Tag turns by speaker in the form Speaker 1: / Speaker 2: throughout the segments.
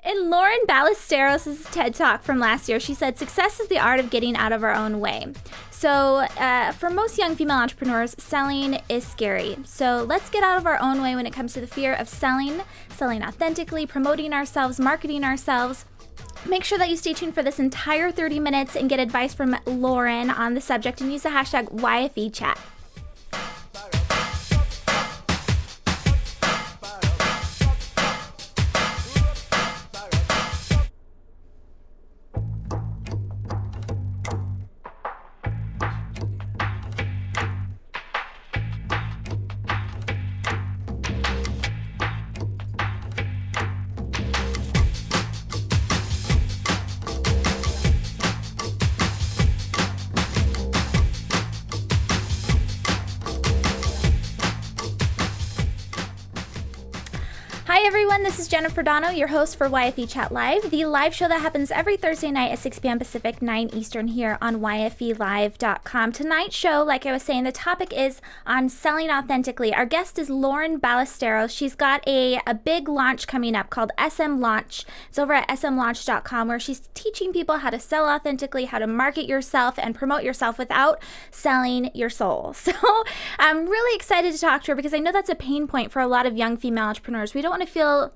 Speaker 1: In Lauren Ballesteros' TED Talk from last year, she said, success is the art of getting out of our own way. So for most young female entrepreneurs, selling is scary. So let's get out of our own way when it comes to the fear of selling authentically, promoting ourselves, marketing ourselves. Make sure that you stay tuned for this entire 30 minutes and get advice from Lauren on the subject and use the hashtag YFEchat. Hi everyone, this is Jennifer Dono, your host for YFE Chat Live, the live show that happens every Thursday night at 6 p.m. Pacific, 9 Eastern here on YFElive.com. Tonight's show, like I was saying, the topic is on selling authentically. Our guest is Lauren Ballesteros. She's got a big launch coming up called SM Launch. It's over at smlaunch.com where she's teaching people how to sell authentically, how to market yourself and promote yourself without selling your soul. So I'm really excited to talk to her because I know that's a pain point for a lot of young female entrepreneurs. We don't want to feel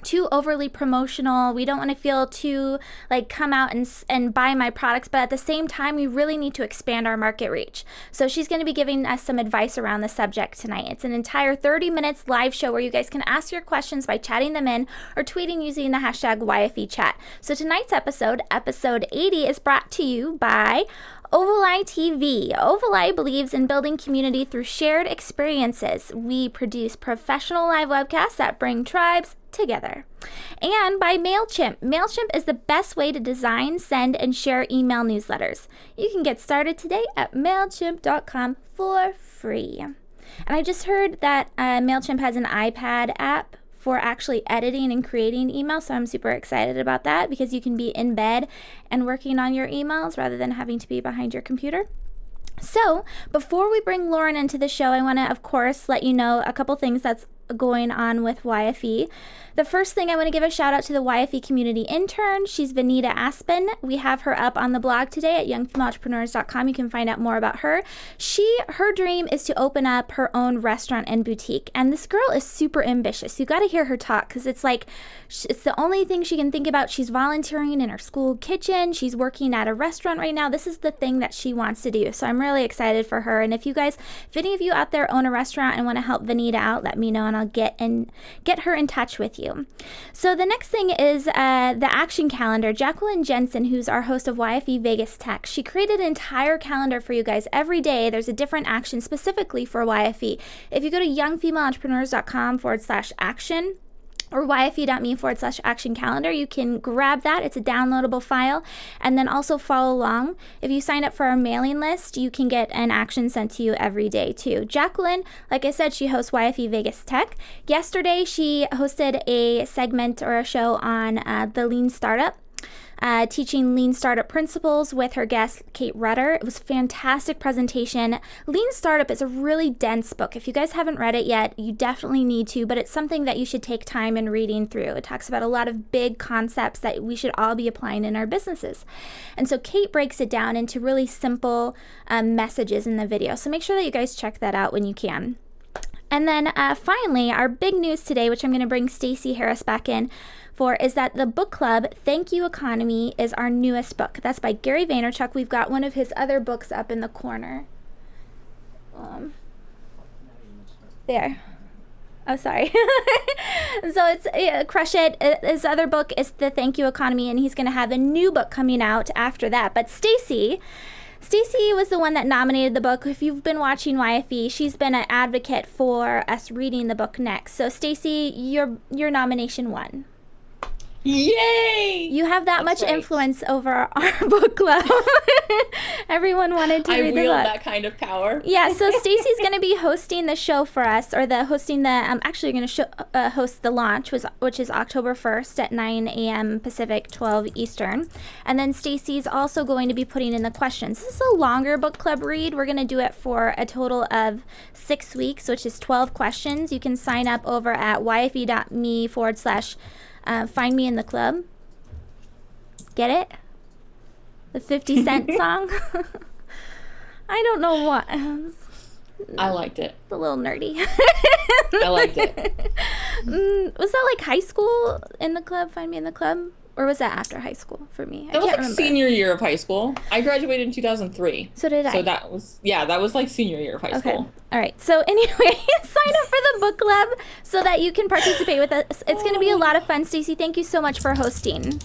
Speaker 1: too overly promotional. We don't want to feel too like come out and buy my products, but at the same time, we really need to expand our market reach. So she's going to be giving us some advice around the subject tonight. It's an entire 30 minutes live show where you guys can ask your questions by chatting them in or tweeting using the hashtag YFEchat. So tonight's episode 80, is brought to you by Ovaleye TV. Ovaleye believes in building community through shared experiences. We produce professional live webcasts that bring tribes together. And by MailChimp. MailChimp is the best way to design, send, and share email newsletters. You can get started today at MailChimp.com for free. And I just heard that MailChimp has an iPad app for actually editing and creating emails, so I'm super excited about that because you can be in bed and working on your emails rather than having to be behind your computer. So before we bring Lauren into the show, I want to, of course, let you know a couple things that's going on with YFE. The first thing, I want to give a shout out to the YFE community intern. She's Vanita Aspen. We have her up on the blog today at youngfemaleentrepreneurs.com. You can find out more about her. Her dream is to open up her own restaurant and boutique. And this girl is super ambitious. You got to hear her talk because it's like, it's the only thing she can think about. She's volunteering in her school kitchen. She's working at a restaurant right now. This is the thing that she wants to do. So I'm really excited for her. And if any of you out there own a restaurant and want to help Vanita out, let me know and I'll get her in touch with you. So the next thing is the action calendar. Jacqueline Jensen, who's our host of YFE Vegas Tech, she created an entire calendar for you guys. Every day there's a different action specifically for YFE. If you go to youngfemaleentrepreneurs.com/action or yfe.me/action calendar, you can grab that. It's a downloadable file. And then also follow along. If you sign up for our mailing list, you can get an action sent to you every day too. Jacqueline, like I said, she hosts YFE Vegas Tech. Yesterday, she hosted a segment or a show on the Lean Startup. Teaching Lean Startup principles with her guest, Kate Rudder. It was a fantastic presentation. Lean Startup is a really dense book. If you guys haven't read it yet, you definitely need to, but it's something that you should take time in reading through. It talks about a lot of big concepts that we should all be applying in our businesses. And so Kate breaks it down into really simple messages in the video. So make sure that you guys check that out when you can. And then finally, our big news today, which I'm going to bring Stacey Harris back in for, is that the book club, Thank You Economy, is our newest book. That's by Gary Vaynerchuk. We've got one of his other books up in the corner. There. Oh, sorry. So it's Crush It. His other book is The Thank You Economy, and he's going to have a new book coming out after that. But Stacey was the one that nominated the book. If you've been watching YFE, she's been an advocate for us reading the book next. So Stacey, your nomination won.
Speaker 2: Yay!
Speaker 1: You have that much influence over our book club. Everyone wanted to read the book.
Speaker 2: I wield that kind of power.
Speaker 1: Yeah, so Stacey's going to be hosting the show for us, or actually going to host the launch, which is October 1st at 9 a.m. Pacific, 12 Eastern. And then Stacey's also going to be putting in the questions. This is a longer book club read. We're going to do it for a total of 6 weeks, which is 12 questions. You can sign up over at yfe.me/ Find Me in the Club. Get it? The 50 Cent song. I don't know what.
Speaker 2: I liked it.
Speaker 1: A little nerdy.
Speaker 2: I liked it.
Speaker 1: Was that like high school in the club? Find Me in the Club? Or was that after high school for me?
Speaker 2: That was like senior year of high school. I graduated in 2003.
Speaker 1: So did I.
Speaker 2: So that was like senior year of high school.
Speaker 1: All right. So anyway, sign up for the book club so that you can participate with us. It's going to be a lot of fun. Stacey, thank you so much for hosting.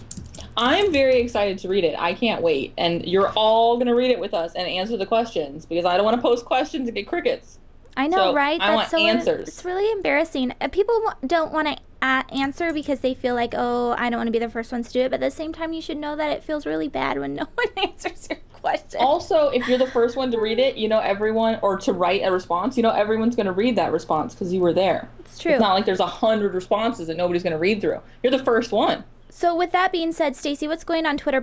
Speaker 2: I'm very excited to read it. I can't wait. And you're all going to read it with us and answer the questions because I don't want to post questions and get crickets.
Speaker 1: I know,
Speaker 2: so
Speaker 1: right?
Speaker 2: I want answers.
Speaker 1: It's really embarrassing. People don't want to answer because they feel like, oh, I don't want to be the first ones to do it. But at the same time, you should know that it feels really bad when no one answers your question.
Speaker 2: Also, if you're the first one to read it, everyone, or to write a response, everyone's going to read that response because you were there.
Speaker 1: It's true.
Speaker 2: It's not like there's 100 responses that nobody's going to read through. You're the first one.
Speaker 1: So with that being said, Stacey, what's going on Twitter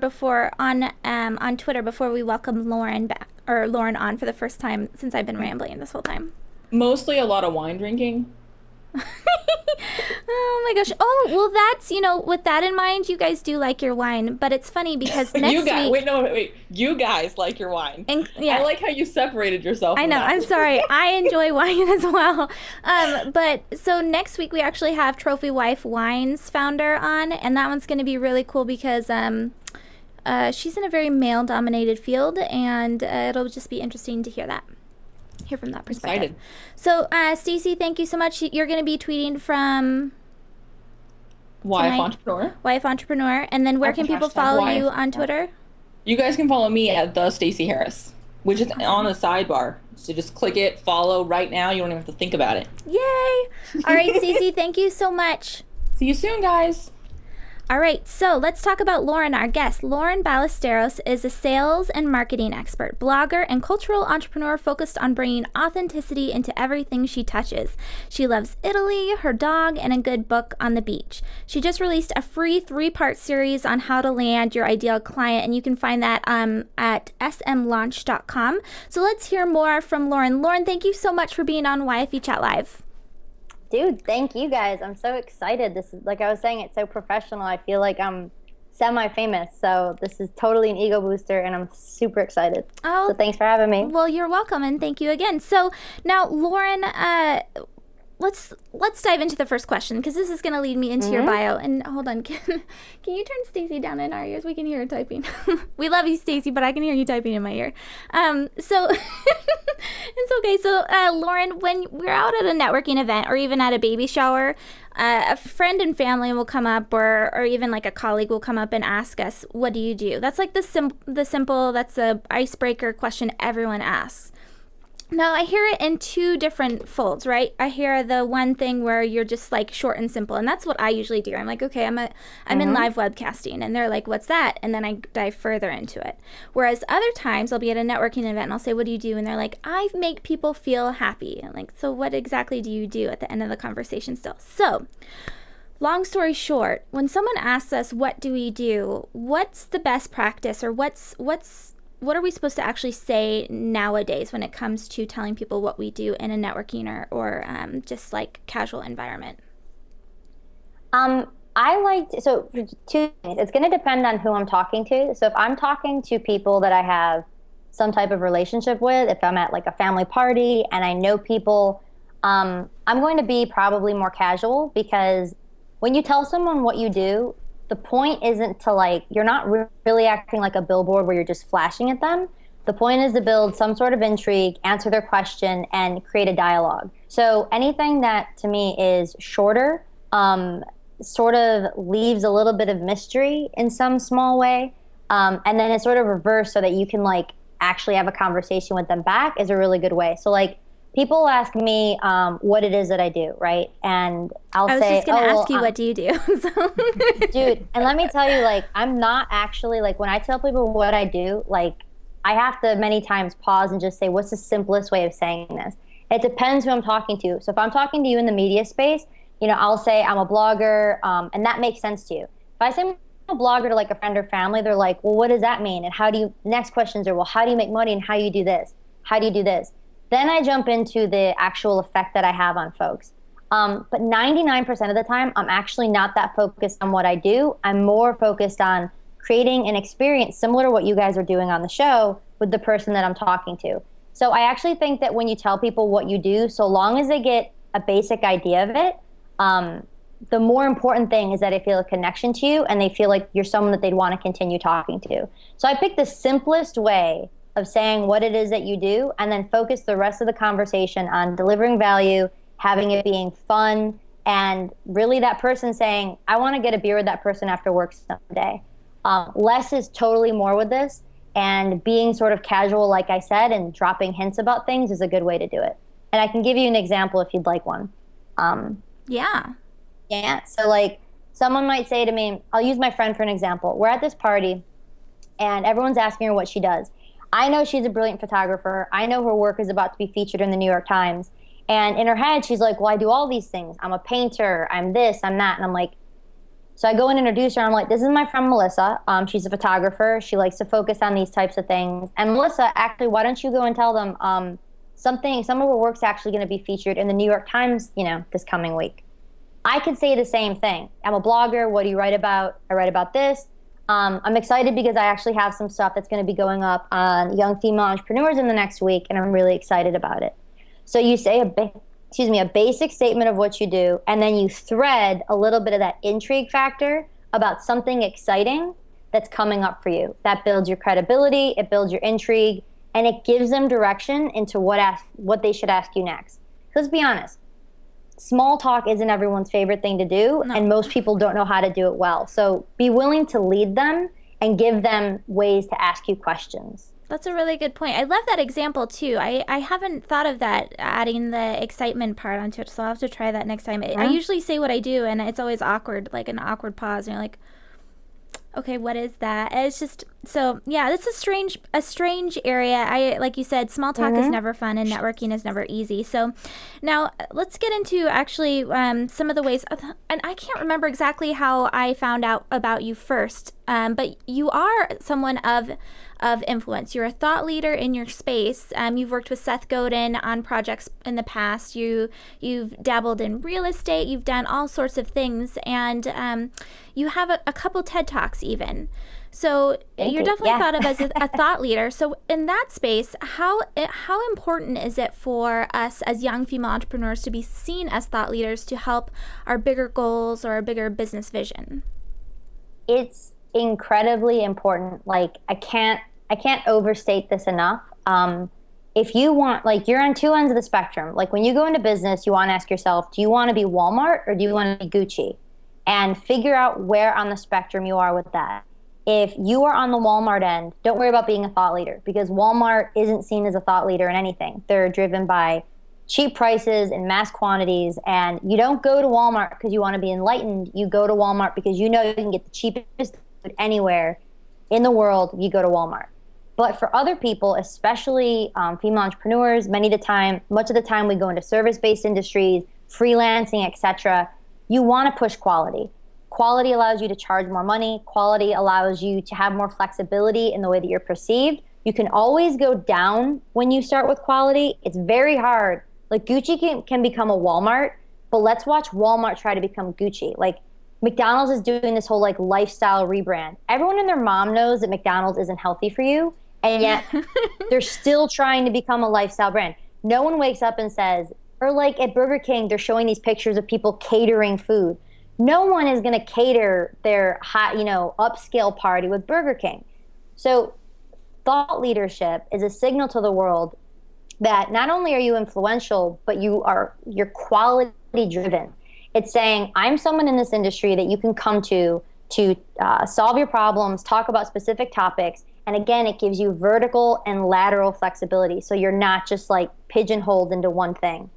Speaker 1: on Twitter before we welcome Lauren back, or Lauren on for the first time since I've been rambling this whole time?
Speaker 2: Mostly a lot of wine drinking.
Speaker 1: Oh my gosh. Oh, well, that's, with that in mind, you guys do like your wine, but it's funny because next week...
Speaker 2: Wait. You guys like your wine.
Speaker 1: Yeah.
Speaker 2: I like how you separated yourself
Speaker 1: I
Speaker 2: from
Speaker 1: know.
Speaker 2: that.
Speaker 1: I'm sorry. I enjoy wine as well. But so next week we actually have Trophy Wife Wines founder on, and that one's going to be really cool because she's in a very male-dominated field, and it'll just be interesting to hear from that perspective.
Speaker 2: Excited.
Speaker 1: So, Stacey, thank you so much. You're going to be tweeting from
Speaker 2: YF Entrepreneur.
Speaker 1: YF Entrepreneur. And then where can people follow you on Twitter?
Speaker 2: You guys can follow me at the Stacey Harris, which is on the sidebar. So just click it, follow right now. You don't even have to think about it.
Speaker 1: Yay! All right, Stacey, thank you so much.
Speaker 2: See you soon, guys.
Speaker 1: All right, so let's talk about Lauren, our guest. Lauren Ballesteros is a sales and marketing expert, blogger, and cultural entrepreneur focused on bringing authenticity into everything she touches. She loves Italy, her dog, and a good book on the beach. She just released a free 3-part series on how to land your ideal client, and you can find that at smlaunch.com. So let's hear more from Lauren. Lauren, thank you so much for being on YFE Chat Live.
Speaker 3: Dude, thank you guys. I'm so excited. This is, like I was saying, it's so professional. I feel like I'm semi-famous. So this is totally an ego booster, and I'm super excited.
Speaker 1: Oh,
Speaker 3: so thanks for having me.
Speaker 1: Well, you're welcome, and thank you again. So now, Lauren, let's dive into the first question because this is going to lead me into your bio. And hold on, can you turn Stacey down in our ears? We can hear her typing. We love you, Stacey, but I can hear you typing in my ear. So it's okay. So Lauren, when we're out at a networking event or even at a baby shower, a friend and family will come up, or even like a colleague will come up and ask us, "What do you do?" That's like the simple. That's a icebreaker question everyone asks. Now, I hear it in 2 different folds, right? I hear the one thing where you're just like short and simple, and that's what I usually do. I'm like, okay, I'm in live webcasting, and they're like, what's that? And then I dive further into it. Whereas other times I'll be at a networking event and I'll say, what do you do? And they're like, I make people feel happy. I'm like, so what exactly do you do at the end of the conversation still? So, long story short, when someone asks us, what do we do? What's the best practice, or what are we supposed to actually say nowadays when it comes to telling people what we do in a networking or just like casual environment?
Speaker 3: So for 2 things. It's going to depend on who I'm talking to. So if I'm talking to people that I have some type of relationship with, if I'm at like a family party and I know people, I'm going to be probably more casual, because when you tell someone what you do, the point isn't to you're not really acting like a billboard where you're just flashing at them. The point is to build some sort of intrigue, answer their question, and create a dialogue. So anything that to me is shorter, sort of leaves a little bit of mystery in some small way, and then it's sort of reversed so that you can actually have a conversation with them back, is a really good way. So people ask me what it is that I do, right? And I was
Speaker 1: just going to ask you, what do you do?
Speaker 3: Dude, and let me tell you, I'm not actually, when I tell people what I do, I have to many times pause and just say, what's the simplest way of saying this? It depends who I'm talking to. So if I'm talking to you in the media space, I'll say I'm a blogger, and that makes sense to you. If I say I'm a blogger to a friend or family, they're like, well, what does that mean? And next questions are, well, how do you make money, and how do you do this? How do you do this? Then I jump into the actual effect that I have on folks. But 99% of the time, I'm actually not that focused on what I do. I'm more focused on creating an experience similar to what you guys are doing on the show with the person that I'm talking to. So I actually think that when you tell people what you do, so long as they get a basic idea of it, the more important thing is that they feel a connection to you and they feel like you're someone that they'd want to continue talking to. So I picked the simplest way of saying what it is that you do and then focus the rest of the conversation on delivering value, having it being fun, and really that person saying, I want to get a beer with that person after work someday. Less is totally more with this, and being sort of casual, like I said, and dropping hints about things is a good way to do it. And I can give you an example if you'd like one.
Speaker 1: Yeah.
Speaker 3: Yeah. So like someone might say to me, I'll use my friend for an example. We're at this party and everyone's asking her what she does. I know she's a brilliant photographer. I know her work is about to be featured in the New York Times. And in her head, she's like, well, I do all these things. I'm a painter. I'm this, I'm that. And I'm like, so I go and introduce her. I'm like, this is my friend Melissa. She's a photographer. She likes to focus on these types of things. And Melissa, actually, why don't you go and tell them some of her work's actually going to be featured in the New York Times, this coming week. I could say the same thing. I'm a blogger. What do you write about? I write about this. I'm excited because I actually have some stuff that's going to be going up on young female entrepreneurs in the next week, and I'm really excited about it. So you say a basic statement of what you do, and then you thread a little bit of that intrigue factor about something exciting that's coming up for you. That builds your credibility, it builds your intrigue, and it gives them direction into what they should ask you next. Let's be honest. Small talk isn't everyone's favorite thing to do, and most people don't know how to do it well. So be willing to lead them and give them ways to ask you questions.
Speaker 1: That's a really good point. I love that example too. I haven't thought of that, adding the excitement part onto it, so I'll have to try that next time. I usually say what I do, and it's always awkward, like an awkward pause, and you're like, okay, what is that? And it's just, so yeah, it's a strange area. Like you said, small talk is never fun and networking is never easy. So now let's get into actually some of the ways, and I can't remember exactly how I found out about you first, but you are someone of influence. You're a thought leader in your space. You've worked with Seth Godin on projects in the past. You've dabbled in real estate. You've done all sorts of things, and you have a couple TED Talks even. So you're definitely thought of as a thought leader. So in that space, how important is it for us as young female entrepreneurs to be seen as thought leaders to help our bigger goals or our bigger business vision?
Speaker 3: It's incredibly important. Like I can't overstate this enough. If you want, like, you're on two ends of the spectrum. Like when you go into business, you want to ask yourself, do you want to be Walmart or do you want to be Gucci? And figure out where on the spectrum you are with that. If you are on the Walmart end, don't worry about being a thought leader, because Walmart isn't seen as a thought leader in anything. They're driven by cheap prices and mass quantities, and you don't go to Walmart because you want to be enlightened. You go to Walmart because you know you can get the cheapest food anywhere in the world. You go to Walmart. But for other people, especially female entrepreneurs, much of the time we go into service-based industries, freelancing, etc. You want to push quality. Quality allows you to charge more money. Quality allows you to have more flexibility in the way that you're perceived. You can always go down when you start with quality. It's very hard. Like Gucci can become a Walmart, but let's watch Walmart try to become Gucci. Like McDonald's is doing this whole like lifestyle rebrand. Everyone and their mom knows that McDonald's isn't healthy for you, and yet they're still trying to become a lifestyle brand. No one wakes up and says, or like at Burger King, they're showing these pictures of people catering food. No one is going to cater their hot, upscale party with Burger King. So thought leadership is a signal to the world that not only are you influential, but you're quality driven. It's saying, I'm someone in this industry that you can come to solve your problems, talk about specific topics. And again, it gives you vertical and lateral flexibility. So you're not just like pigeonholed into one thing.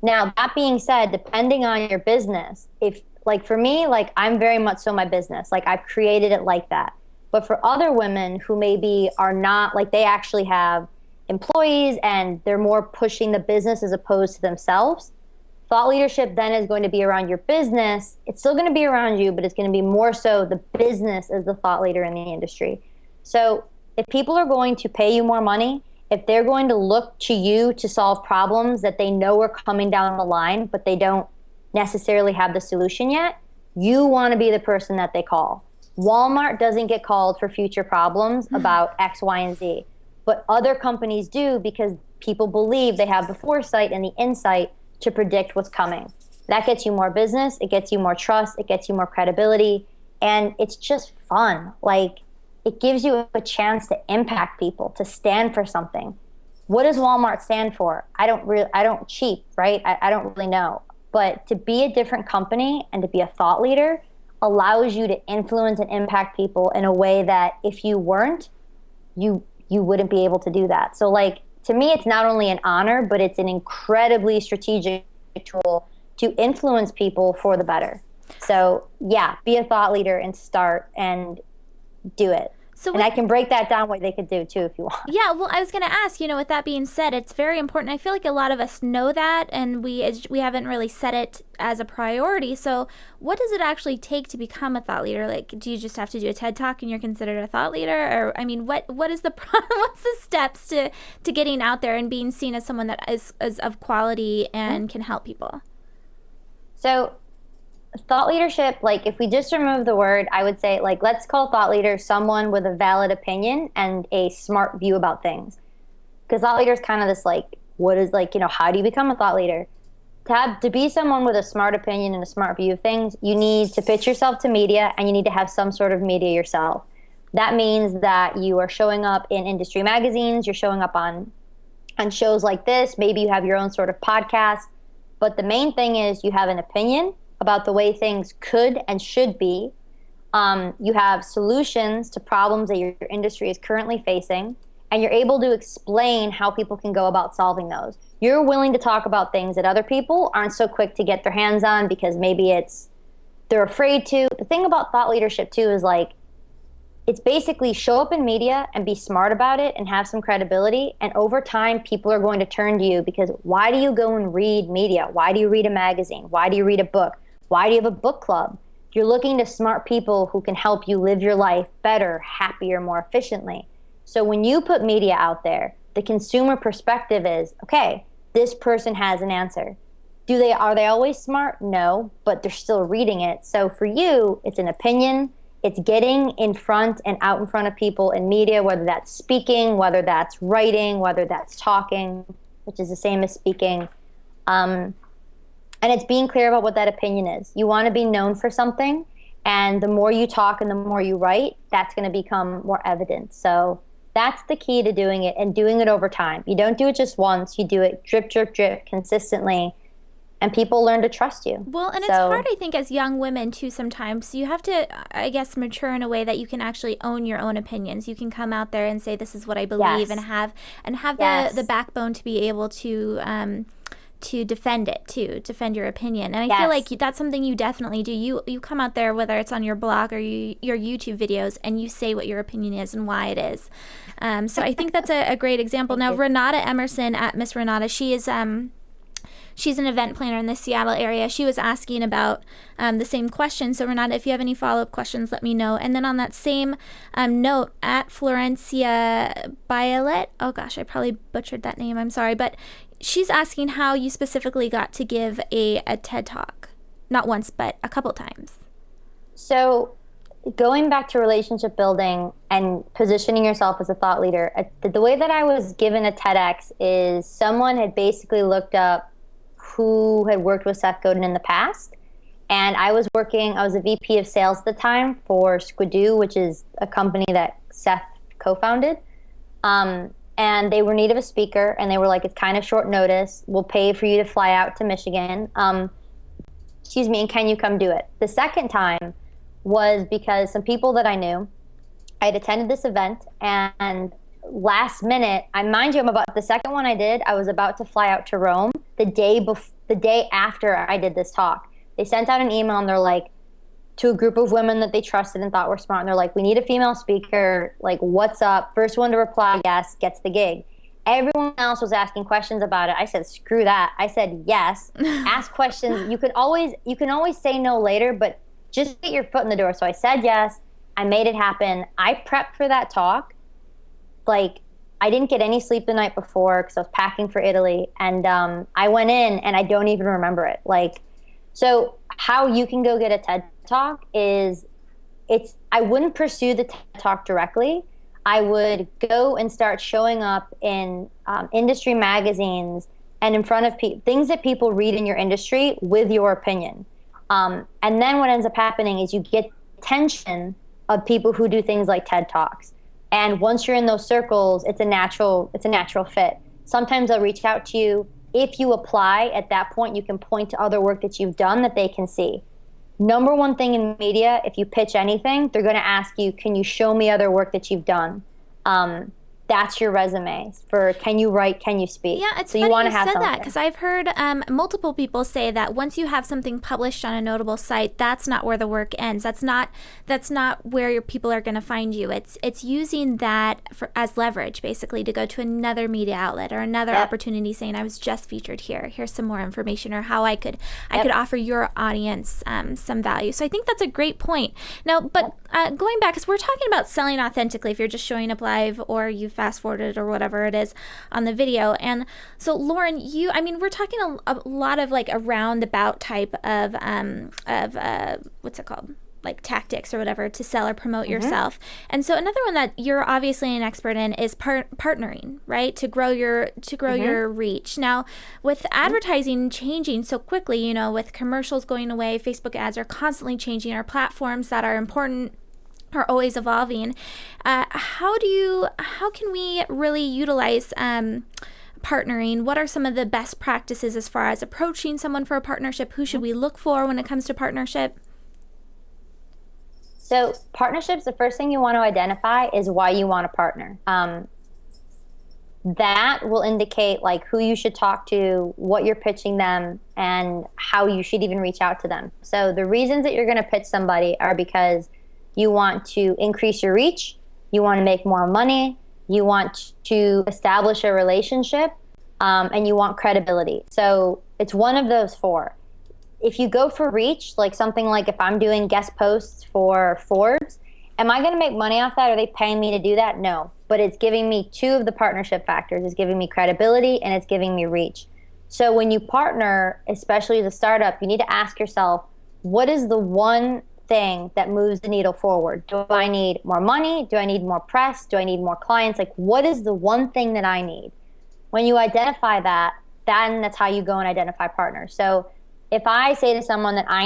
Speaker 3: Now, that being said, depending on your business, if like for me, like I'm very much so my business, like I've created it like that. But for other women who maybe are not, like they actually have employees and they're more pushing the business as opposed to themselves, thought leadership then is going to be around your business. It's still going to be around you, but it's going to be more so the business as the thought leader in the industry. So if people are going to pay you more money if they're going to look to you to solve problems that they know are coming down the line, but they don't necessarily have the solution yet, you want to be the person that they call. Walmart doesn't get called for future problems about X, Y, and Z, but other companies do because people believe they have the foresight and the insight to predict what's coming. That gets you more business, it gets you more trust, it gets you more credibility, and it's just fun. Like, it gives you a chance to impact people, to stand for something. What does Walmart stand for? I don't cheap, right? I don't really know. But to be a different company and to be a thought leader allows you to influence and impact people in a way that if you weren't, you wouldn't be able to do that. So like, to me, it's not only an honor, but it's an incredibly strategic tool to influence people for the better. So yeah, be a thought leader and start and do it. And I can break that down what they could do too if you want.
Speaker 1: Yeah, well, I was going to ask, with that being said, it's very important. I feel like a lot of us know that, and we haven't really set it as a priority. So what does it actually take to become a thought leader? Like, do you just have to do a TED Talk and you're considered a thought leader? Or, I mean, what is the what's the steps to getting out there and being seen as someone that is of quality and can help people?
Speaker 3: So thought leadership, like if we just remove the word, I would say, like, let's call thought leader someone with a valid opinion and a smart view about things. Because thought leader is kind of this, like, what is, like, how do you become a thought leader? To be someone with a smart opinion and a smart view of things, you need to pitch yourself to media and you need to have some sort of media yourself. That means that you are showing up in industry magazines, you're showing up on shows like this, maybe you have your own sort of podcast. But the main thing is you have an opinion about the way things could and should be. You have solutions to problems that your industry is currently facing, and you're able to explain how people can go about solving those. You're willing to talk about things that other people aren't so quick to get their hands on because maybe they're afraid to. The thing about thought leadership too is, like, it's basically show up in media and be smart about it and have some credibility. And over time, people are going to turn to you because why do you go and read media? Why do you read a magazine? Why do you read a book? Why do you have a book club? You're looking to smart people who can help you live your life better, happier, more efficiently. So when you put media out there, the consumer perspective is, okay, this person has an answer. Are they always smart? No, but they're still reading it. So for you, it's an opinion. It's getting in front and out in front of people in media, whether that's speaking, whether that's writing, whether that's talking, which is the same as speaking. And it's being clear about what that opinion is. You want to be known for something, and the more you talk and the more you write, that's going to become more evident. So that's the key to doing it, and doing it over time. You don't do it just once. You do it drip, drip, drip consistently, and people learn to trust you.
Speaker 1: Well, and it's hard, I think, as young women, too, sometimes. You have to, I guess, mature in a way that you can actually own your own opinions. You can come out there and say, this is what I believe, and have the backbone to be able to defend it, to defend your opinion. And I feel like that's something you definitely do. You come out there, whether it's on your blog or your YouTube videos, and you say what your opinion is and why it is. So I think that's a great example. Now, Renata Emerson at Miss Renata, she is... She's an event planner in the Seattle area. She was asking about the same question. So, Renata, if you have any follow-up questions, let me know. And then on that same note, at Florencia Biolet, oh gosh, I probably butchered that name, I'm sorry, but she's asking how you specifically got to give a TED Talk. Not once, but a couple times.
Speaker 3: So, going back to relationship building and positioning yourself as a thought leader, the way that I was given a TEDx is someone had basically looked up who had worked with Seth Godin in the past. And I was a VP of sales at the time for Squidoo, which is a company that Seth co-founded. And they were in need of a speaker, and they were like, it's kind of short notice. We'll pay for you to fly out to Michigan. And can you come do it? The second time was because some people that I knew, I had attended this event, and last minute, the second one I did, I was about to fly out to Rome the day after I did this talk. They sent out an email, and they're like, to a group of women that they trusted and thought were smart, and they're like, we need a female speaker, like, what's up? First one to reply yes gets the gig. Everyone else was asking questions about it. I said, screw that. I said yes. Ask questions. You can always say no later, but just get your foot in the door. So I said yes. I made it happen. I prepped for that talk like I didn't get any sleep the night before because I was packing for Italy. And I went in and I don't even remember it. Like, so how you can go get a TED Talk is I wouldn't pursue the TED Talk directly. I would go and start showing up in industry magazines and in front of things that people read in your industry with your opinion. And then what ends up happening is you get attention of people who do things like TED Talks. And once you're in those circles, it's a natural fit. Sometimes they'll reach out to you. If you apply at that point, you can point to other work that you've done that they can see. Number one thing in media, if you pitch anything, they're going to ask you, can you show me other work that you've done? That's your resume for can you write, can you speak?
Speaker 1: Yeah, it's
Speaker 3: so
Speaker 1: funny
Speaker 3: you want
Speaker 1: you
Speaker 3: to have
Speaker 1: said
Speaker 3: something.
Speaker 1: that because I've heard multiple people say that once you have something published on a notable site, that's not where the work ends. That's not where your people are going to find you. It's using that as leverage, basically, to go to another media outlet or another opportunity, saying I was just featured here. Here's some more information, or how I could offer your audience some value. So I think that's a great point. Now, but going back, because we're talking about selling authentically, if you're just showing up live or you've fast forwarded or whatever it is on the video. And so Lauren, we're talking a lot of like a roundabout type of what's it called? Like tactics or whatever to sell or promote yourself. And so another one that you're obviously an expert in is partnering, right? To grow your reach. Now, with advertising changing so quickly, with commercials going away, Facebook ads are constantly changing, our platforms that are important are always evolving. How can we really utilize partnering? What are some of the best practices as far as approaching someone for a partnership? Who should we look for when it comes to partnership?
Speaker 3: So partnerships, the first thing you want to identify is why you want to partner. That will indicate like who you should talk to, what you're pitching them, and how you should even reach out to them. So the reasons that you're going to pitch somebody are because you want to increase your reach, you want to make more money, you want to establish a relationship, and you want credibility. So it's one of those four. If you go for reach, like something like if I'm doing guest posts for Forbes, am I going to make money off that? Are they paying me to do that? No. But it's giving me two of the partnership factors. It's giving me credibility and it's giving me reach. So when you partner, especially as a startup, you need to ask yourself, what is the one thing that moves the needle forward? Do I need more money? Do I need more press? Do I need more clients? Like, what is the one thing that I need? When you identify that, then that's how you go and identify partners. So if I say to someone that I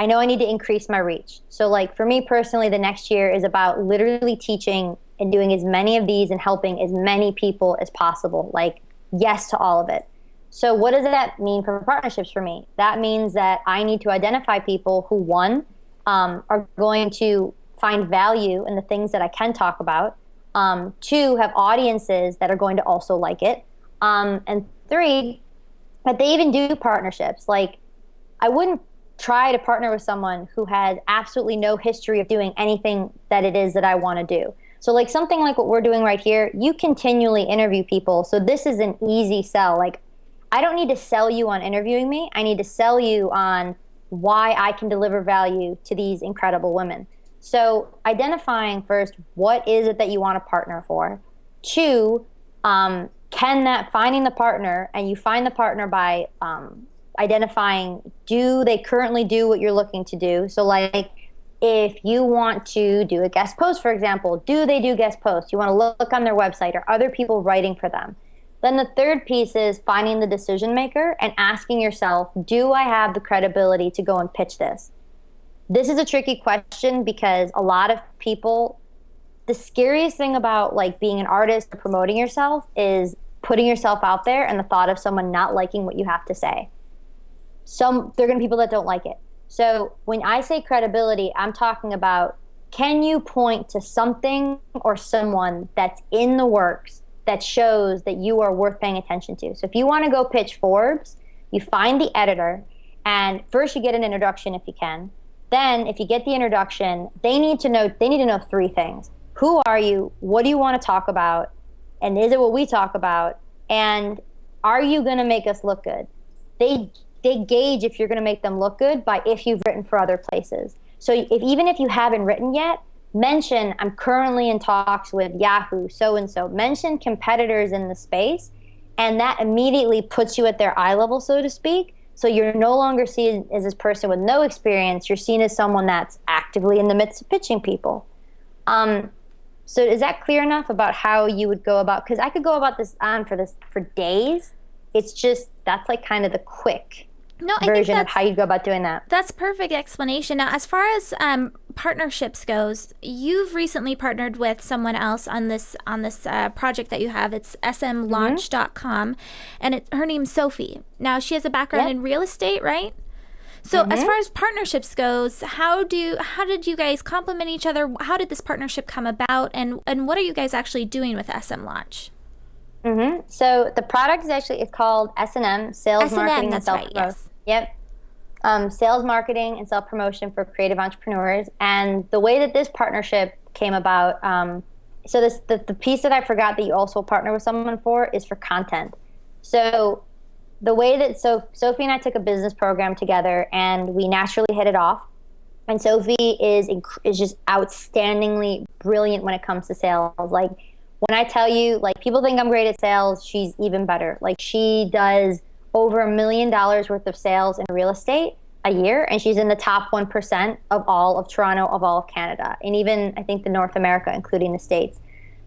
Speaker 3: know I need to increase my reach. So like for me personally, the next year is about literally teaching and doing as many of these and helping as many people as possible. Like yes to all of it. So what does that mean for partnerships for me? That means that I need to identify people who, one, are going to find value in the things that I can talk about. Two, have audiences that are going to also like it. And three, that they even do partnerships. Like I wouldn't try to partner with someone who has absolutely no history of doing anything that it is that I want to do. So like something like what we're doing right here, you continually interview people. So this is an easy sell. Like I don't need to sell you on interviewing me. I need to sell you on why I can deliver value to these incredible women. So identifying first, what is it that you want to partner for? Two, finding the partner, and you find the partner by identifying, do they currently do what you're looking to do? So like if you want to do a guest post, for example, do they do guest posts? You want to look on their website, or other people writing for them? Then the third piece is finding the decision maker and asking yourself, do I have the credibility to go and pitch this? This is a tricky question because a lot of people, the scariest thing about like being an artist or promoting yourself is putting yourself out there and the thought of someone not liking what you have to say. There are going to be people that don't like it. So when I say credibility, I'm talking about, can you point to something or someone that's in the works that shows that you are worth paying attention to? So if you want to go pitch Forbes, you find the editor, and first you get an introduction if you can. Then if you get the introduction, they need to know three things. Who are you? What do you want to talk about? And is it what we talk about? And are you going to make us look good? They gauge if you're going to make them look good by if you've written for other places. So even if you haven't written yet, mention, I'm currently in talks with Yahoo, so-and-so. Mention competitors in the space, and that immediately puts you at their eye level, so to speak. So you're no longer seen as this person with no experience. You're seen as someone that's actively in the midst of pitching people. So is that clear enough about how you would go about? Because I could go about this on for days. It's just that's like kind of the quick version of how you go about doing that.
Speaker 1: That's perfect explanation. Now, as far as partnerships goes, you've recently partnered with someone else on this project that you have. It's smlaunch.com, and her name's Sophie. Now, she has a background in real estate, right? So as far as partnerships goes, how did you guys complement each other? How did this partnership come about, and what are you guys actually doing with SM Launch?
Speaker 3: So the product is actually, it's called S&M, Sales, Marketing, and Self-Promotion.
Speaker 1: Right, yes.
Speaker 3: Yep. Sales, marketing, and self-promotion for creative entrepreneurs. And the way that this partnership came about, so the piece that I forgot that you also partner with someone for is for content. So the way that Sophie and I took a business program together, and we naturally hit it off. And Sophie is just outstandingly brilliant when it comes to sales. Like, when I tell you, like, people think I'm great at sales, she's even better. Like, she does over $1 million worth of sales in real estate a year, and she's in the top 1% of all of Toronto, of all of Canada, and even, I think, the North America, including the States.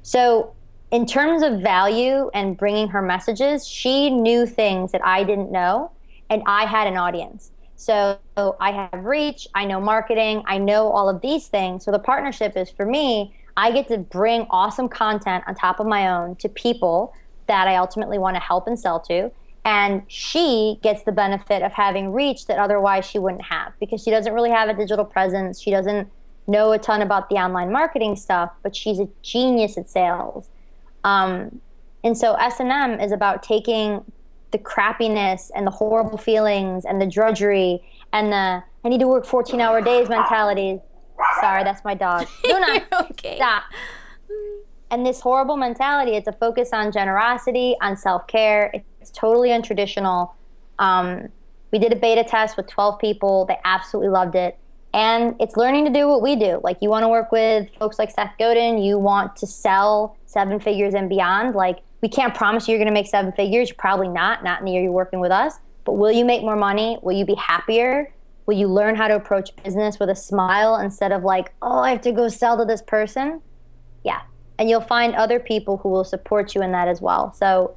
Speaker 3: So in terms of value and bringing her messages, she knew things that I didn't know, and I had an audience. So I have reach, I know marketing, I know all of these things. So the partnership is, for me, I get to bring awesome content on top of my own to people that I ultimately want to help and sell to. And she gets the benefit of having reach that otherwise she wouldn't have, because she doesn't really have a digital presence. She doesn't know a ton about the online marketing stuff, but she's a genius at sales. And so S&M is about taking the crappiness and the horrible feelings and the drudgery and the I need to work 14-hour days mentality. Sorry, that's my dog. Luna,
Speaker 1: okay.
Speaker 3: Stop. And this horrible mentality, it's a focus on generosity, on self-care. It's totally untraditional. We did a beta test with 12 people. They absolutely loved it. And it's learning to do what we do. Like, you want to work with folks like Seth Godin. You want to sell 7 figures and beyond. Like, we can't promise you're going to make 7 figures. You're probably not in the year you're working with us. But will you make more money? Will you be happier? Will you learn how to approach business with a smile instead of like, oh, I have to go sell to this person? Yeah. And you'll find other people who will support you in that as well. So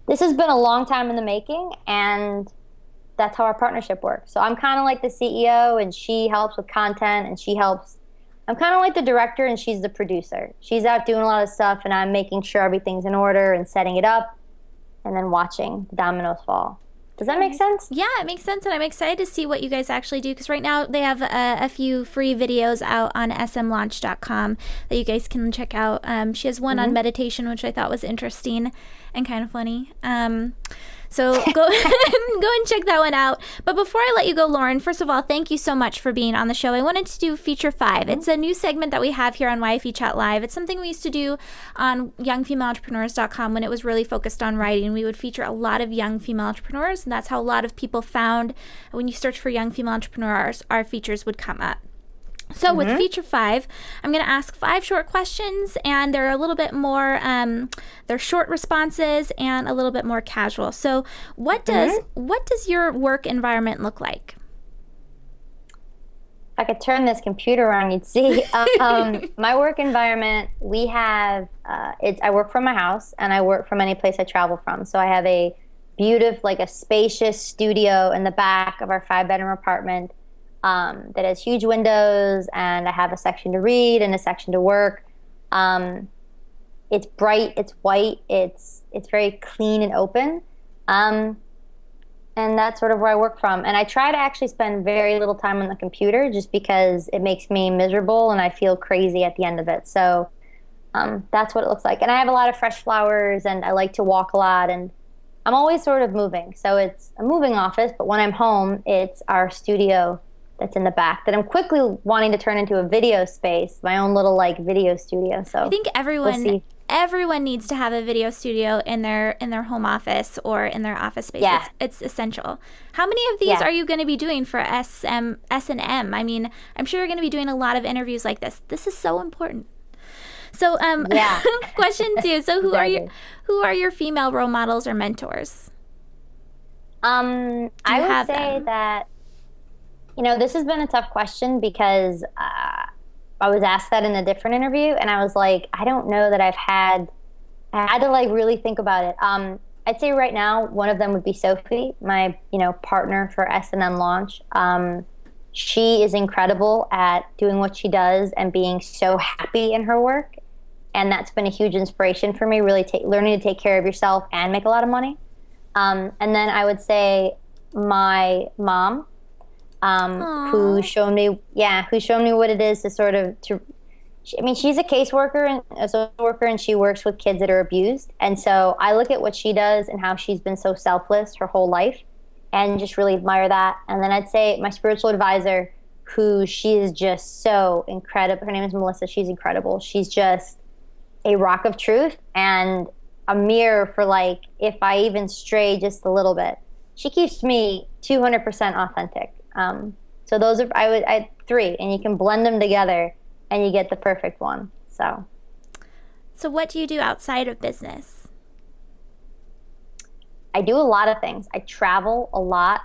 Speaker 3: this has been a long time in the making, and that's how our partnership works. So I'm kind of like the CEO, and she helps with content, and I'm kind of like the director, and she's the producer. She's out doing a lot of stuff, and I'm making sure everything's in order and setting it up, and then watching the dominoes fall. Does that make sense?
Speaker 1: Yeah, it makes sense, and I'm excited to see what you guys actually do, because right now they have a few free videos out on smlaunch.com that you guys can check out. She has one on meditation, which I thought was interesting and kind of funny. So go go and check that one out. But before I let you go, Lauren, first of all, thank you so much for being on the show. I wanted to do Feature 5. It's a new segment that we have here on YFE Chat Live. It's something we used to do on youngfemaleentrepreneurs.com when it was really focused on writing. We would feature a lot of young female entrepreneurs, and that's how a lot of people found, when you search for young female entrepreneurs, our features would come up. So with Feature 5, I'm going to ask 5 short questions, and they're a little bit more, they're short responses and a little bit more casual. So what does your work environment look like?
Speaker 3: If I could turn this computer around, you'd see. My work environment, we have, I work from my house, and I work from any place I travel from. So I have a beautiful, like a spacious studio in the back of our 5-bedroom apartment. That has huge windows, and I have a section to read and a section to work. It's bright, it's white, it's very clean and open. And that's sort of where I work from. And I try to actually spend very little time on the computer, just because it makes me miserable and I feel crazy at the end of it. So that's what it looks like. And I have a lot of fresh flowers, and I like to walk a lot, and I'm always sort of moving. So it's a moving office, but when I'm home, it's our studio that's in the back that I'm quickly wanting to turn into a video space, my own little like video studio. So
Speaker 1: I think everyone everyone needs to have a video studio in their home office or in their office space.
Speaker 3: Yeah.
Speaker 1: It's essential. How many of these are you going to be doing for S&M? I mean, I'm sure you're going to be doing a lot of interviews like this. This is so important. So, question 2. So, who are your female role models or mentors?
Speaker 3: I would say that, this has been a tough question because I was asked that in a different interview, and I was like, I don't know that I had to like really think about it. I'd say right now, one of them would be Sophie, my, partner for S&M launch. She is incredible at doing what she does and being so happy in her work. And that's been a huge inspiration for me, really learning to take care of yourself and make a lot of money. And then I would say my mom, who showed me what it is to sort of she's a caseworker and a social worker, and she works with kids that are abused. And so I look at what she does and how she's been so selfless her whole life, and just really admire that. And then I'd say my spiritual advisor, who she is just so incredible. Her name is Melissa. She's incredible. She's just a rock of truth and a mirror for like if I even stray just a little bit. She keeps me 200% authentic. So those are I 3, and you can blend them together and you get the perfect one. So
Speaker 1: what do you do outside of business?
Speaker 3: I do a lot of things. I travel a lot.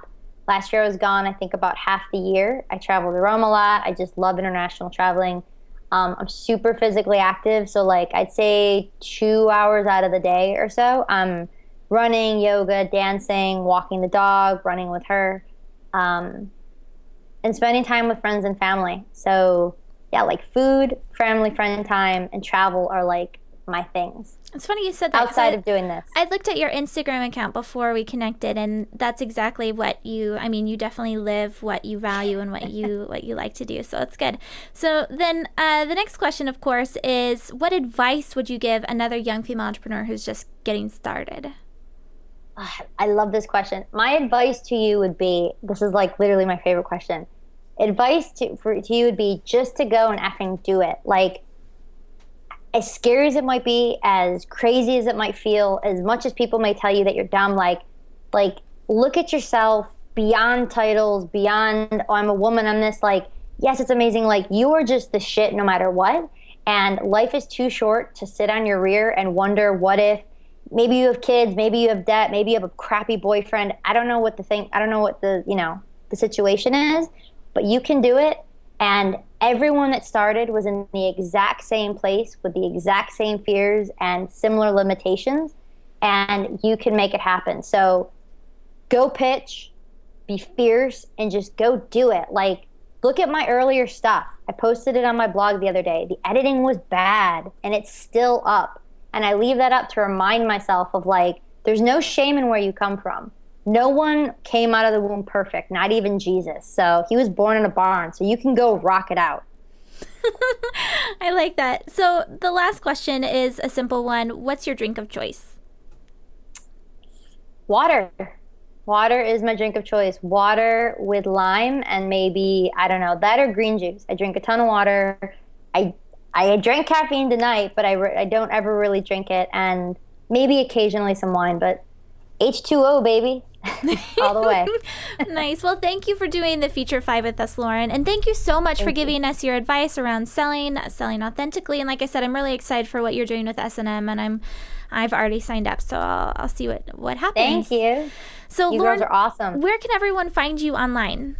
Speaker 3: Last year I was gone, I think, about half the year. I traveled to Rome a lot. I just love international traveling. I'm super physically active. So like I'd say 2 hours out of the day or so, I'm running, yoga, dancing, walking the dog, running with her. And spending time with friends and family. So yeah, like food, family, friend time, and travel are like my things.
Speaker 1: It's funny you said that.
Speaker 3: Outside of doing this.
Speaker 1: I looked at your Instagram account before we connected, and that's exactly what you definitely live what you value and what you like to do. So it's good. So then the next question, of course, is what advice would you give another young female entrepreneur who's just getting started?
Speaker 3: I love this question. My advice to you would be, this is like literally my favorite question. Advice to you would be just to go and effing do it. Like, as scary as it might be, as crazy as it might feel, as much as people may tell you that you're dumb, like look at yourself beyond titles, beyond, oh, I'm a woman, I'm this, like, yes, it's amazing. Like, you are just the shit no matter what. And life is too short to sit on your rear and wonder what if. Maybe you have kids, maybe you have debt, maybe you have a crappy boyfriend. I don't know what the situation is, but you can do it. And everyone that started was in the exact same place with the exact same fears and similar limitations, and you can make it happen. So go pitch, be fierce, and just go do it. Like, look at my earlier stuff. I posted it on my blog the other day. The editing was bad, and it's still up. And I leave that up to remind myself of, like, there's no shame in where you come from. No one came out of the womb perfect, not even Jesus. So he was born in a barn, so you can go rock it out.
Speaker 1: I like that. So the last question is a simple one. What's your drink of choice?
Speaker 3: Water. Water is my drink of choice. Water with lime and maybe, I don't know, that or green juice. I drink a ton of water. I drank caffeine tonight, but I don't ever really drink it. And maybe occasionally some wine, but H2O, baby. All the way.
Speaker 1: Nice. Well, thank you for doing the Feature 5 with us, Lauren. And thank you so much for giving us your advice around selling authentically. And like I said, I'm really excited for what you're doing with S&M, and I've already signed up, so I'll see what happens.
Speaker 3: Thank you.
Speaker 1: So
Speaker 3: you
Speaker 1: Lauren,
Speaker 3: girls are awesome.
Speaker 1: Where can everyone find you online?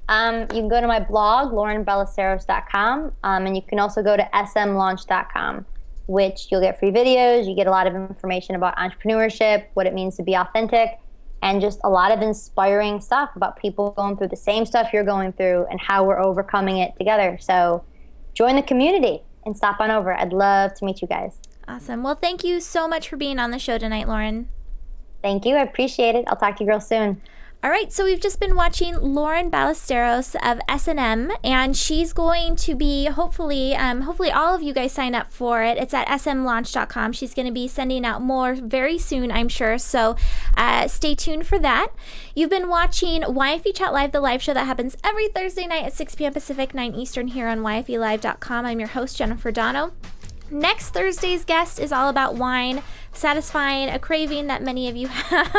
Speaker 3: You can go to my blog, laurenballesteros.com, and you can also go to smlaunch.com, which you'll get free videos. You get a lot of information about entrepreneurship, what it means to be authentic, and just a lot of inspiring stuff about people going through the same stuff you're going through and how we're overcoming it together. So join the community and stop on over. I'd love to meet you guys.
Speaker 1: Awesome. Well, thank you so much for being on the show tonight, Lauren.
Speaker 3: Thank you. I appreciate it. I'll talk to you girls soon.
Speaker 1: All right, so we've just been watching Lauren Ballesteros of S&M, and she's going to be, hopefully all of you guys sign up for it. It's at smlaunch.com. She's going to be sending out more very soon, I'm sure, so stay tuned for that. You've been watching YFE Chat Live, the live show that happens every Thursday night at 6 p.m. Pacific, 9 Eastern here on YFElive.com. I'm your host, Jennifer Dono. Next Thursday's guest is all about wine, satisfying a craving that many of you have,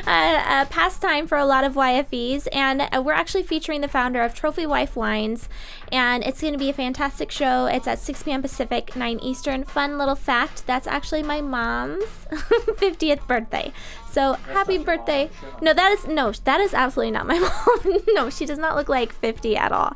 Speaker 1: a pastime for a lot of YFEs, and we're actually featuring the founder of Trophy Wife Wines, and it's going to be a fantastic show. It's at 6 p.m. Pacific, 9 Eastern. Fun little fact, that's actually my mom's 50th birthday. So happy birthday. No, that is absolutely not my mom. No, she does not look like 50 at all.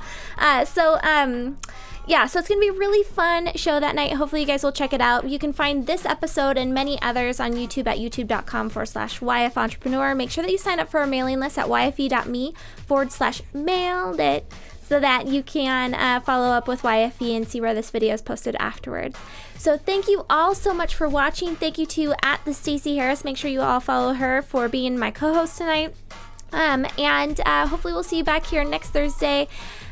Speaker 1: Yeah, so it's going to be a really fun show that night. Hopefully you guys will check it out. You can find this episode and many others on YouTube at youtube.com/YF Entrepreneur. Make sure that you sign up for our mailing list at yfe.me/mailed it so that you can follow up with YFE and see where this video is posted afterwards. So thank you all so much for watching. Thank you to the Stacey Harris. Make sure you all follow her for being my co-host tonight. And hopefully we'll see you back here next Thursday.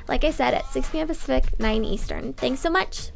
Speaker 1: Like I said, at 6 p.m. Pacific, 9 Eastern. Thanks so much.